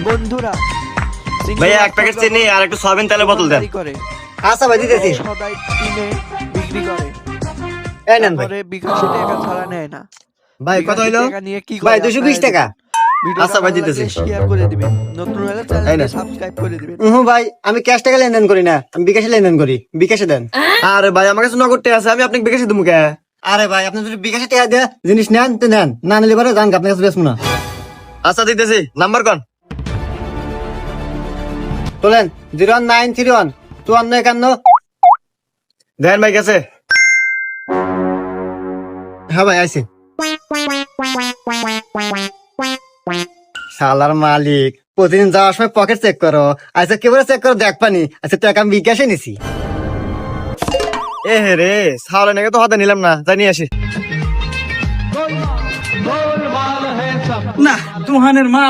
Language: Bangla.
বন্ধুরা ভাইয়া এক প্যাকেট চিনি আর একটু সয়াবিন তেলের বোতল দেন। করে আচ্ছা ভাই দিতেছি। সদাই কিনে বিক্রি করে, এই নেন ভাই। পরে বিকাশে টাকা ছাড়া নেয় না। ভাই কত হইলো? টাকা নিয়ে কি করে ভাই 220 টাকা। আচ্ছা ভাই, দিতেছি। শেয়ার করে দিবেন, নতুন হলে এই চ্যানেলকে নেন। সাবস্ক্রাইব করে দিবেন। ভাই আমি ক্যাশ টাকা লেনদেন করি না, আমি বিকাশে লেনদেন করি। বিকাশে দেন। আরে ভাই আমার কাছে নগদ টাকা আছে, আমি আপনাকে বিকাশে দেবো কে? আরে ভাই আপনি যদি বিকাশে টাকা দিয়ে জিনিস নেন তো নেন, না নিলে পরে জান আপনার কাছে বেচবো না। আচ্ছা দিতেছি, নাম্বার কোন? তোলেন 01931 5451। দেন ভাই গেছে। হ্যাঁ ভাই আইছি। শালার মালিক প্রতিদিন যাওয়ার সময় পকেট চেক করো, আচ্ছা কেবল চেক করো দেখ পানি। আচ্ছা টাকা আমি বিকাশে নিছি। এ হে রে, সাহলে নাকি তো হাতে নিলাম না, যাই নিয়ে আসি। না তুহানের মা